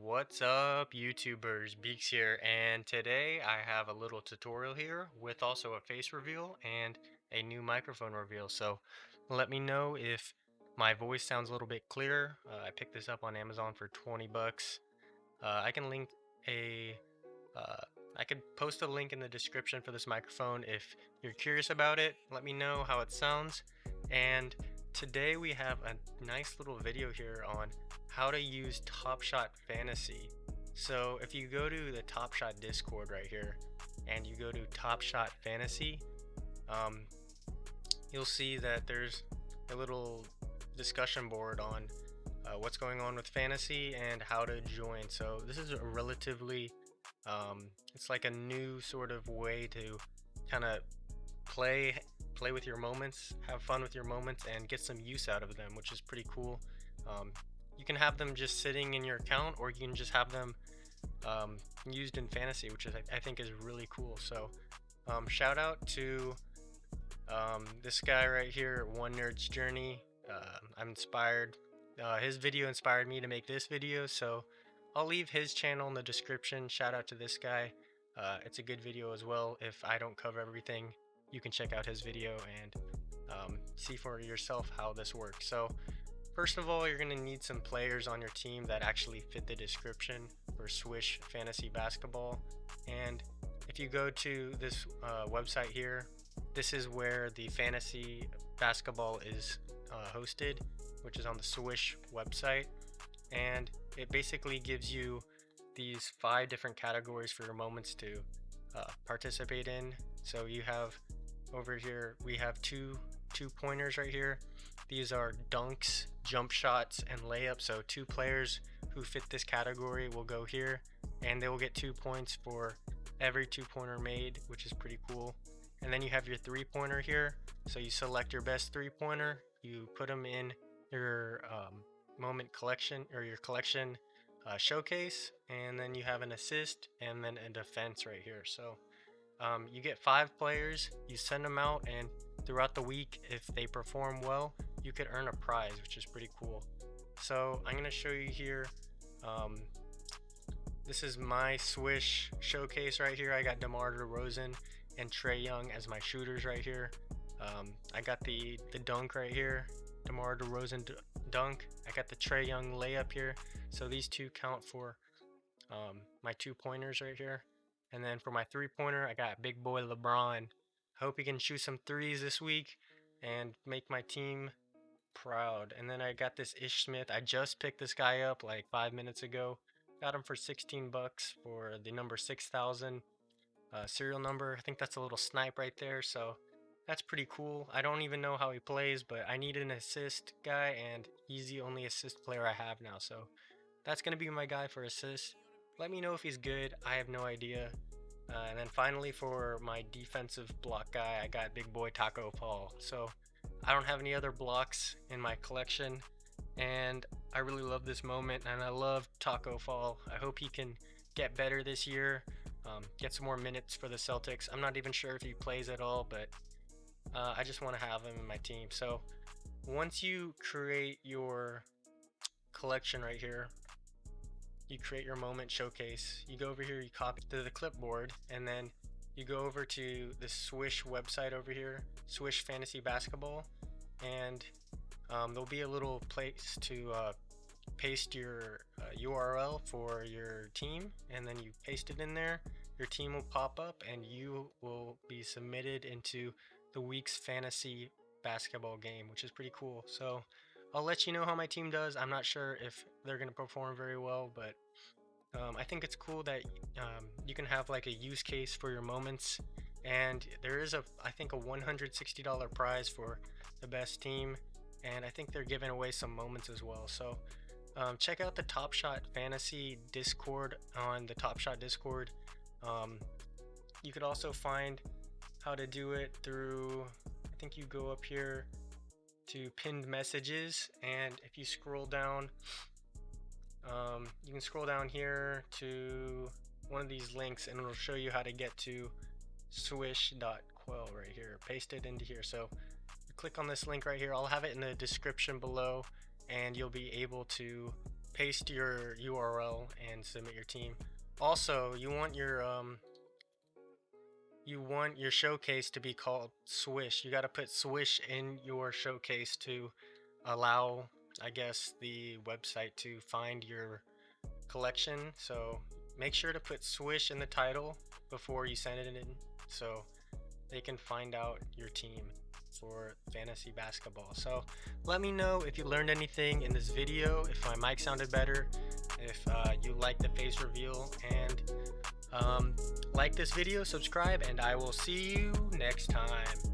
What's up, YouTubers? Beaks here, and today I have a little tutorial here with also a face reveal and a new microphone reveal. So let me know if my voice sounds a little bit clearer. I picked this up on Amazon for 20 bucks. I can link a uh, I could post a link in the description for this microphone if you're curious about it. Let me know how it sounds. And today we have a nice little video here on how to use Top Shot Fantasy. So if you go to the Top Shot Discord right here and you go to Top Shot Fantasy, um, you'll see that there's a little discussion board on what's going on with fantasy and how to join. So this is a relatively it's like a new sort of way to kind of play play with your moments, have fun with your moments, and get some use out of them, which is pretty cool. um, you can have them just sitting in your account, or you can just have them used in fantasy, which is I think is really cool. So shout out to this guy right here, One Nerd's Journey. I'm inspired. His video inspired me to make this video, so I'll leave his channel in the description. Shout out to this guy. It's a good video as well. If I don't cover everything, you can check out his video and see for yourself how this works. So first of all, you're going to need some players on your team that actually fit the description for Swyysh Fantasy Basketball. And if you go to this website here, this is where the fantasy basketball is hosted, which is on the Swyysh website. And it basically gives you these 5 different categories for your moments to participate in. So you have over here, we have two pointers right here. These are dunks, jump shots, and layups. So 2 players who fit this category will go here, and they will get 2 points for every 2-pointer made, which is pretty cool. And then you have your 3-pointer here. So you select your best 3-pointer, you put them in your moment collection, or your collection showcase, and then you have an assist and then a defense right here. So you get 5 players, you send them out, and throughout the week, if they perform well, you could earn a prize, which is pretty cool. So I'm going to show you here. This is my Swyysh showcase right here. I got DeMar DeRozan and Trae Young as my shooters right here. I got the dunk right here, DeMar DeRozan dunk. I got the Trae Young layup here. So these 2 count for my 2-pointers right here. And then for my 3-pointer, I got big boy LeBron. I hope he can shoot some threes this week and make my team proud. And then I got this Ish Smith. I just picked this guy up like 5 minutes ago. Got him for 16 bucks for the number 6,000 serial number. I think that's a little snipe right there. So that's pretty cool. I don't even know how he plays, but I need an assist guy, and he's the only assist player I have now. So that's going to be my guy for assist. Let me know if he's good. I have no idea. And then finally, for my defensive block guy, I got big boy Taco Fall. So I don't have any other blocks in my collection, and I really love this moment, and I love Taco Fall. I hope he can get better this year, get some more minutes for the Celtics. I'm not even sure if he plays at all, but I just want to have him in my team. So once you create your collection right here, you create your moment showcase, you go over here, you copy to the clipboard, and then you go over to the Swyysh website over here, Swyysh Fantasy Basketball, and there'll be a little place to paste your URL for your team, and then you paste it in there. Your team will pop up, and you will be submitted into the week's fantasy basketball game, which is pretty cool. So I'll let you know how my team does. I'm not sure if they're going to perform very well, but I think it's cool that you can have like a use case for your moments, and there is I think a $160 prize for the best team, and I think they're giving away some moments as well. So check out the Top Shot Fantasy Discord on the Top Shot Discord. You could also find how to do it through, I think you go up here to pinned messages, and if you scroll down, you can scroll down here to one of these links, and it'll show you how to get to swyysh.quell right here. Paste it into here. So you click on this link right here. I'll have it in the description below, and you'll be able to paste your URL and submit your team. Also, you want your showcase to be called Swyysh. You got to put Swyysh in your showcase to allow, I guess, the website to find your collection. So make sure to put Swyysh in the title before you send it in, so they can find out your team for fantasy basketball. So let me know if you learned anything in this video, if my mic sounded better, if you like the face reveal, and like this video, subscribe, and I will see you next time.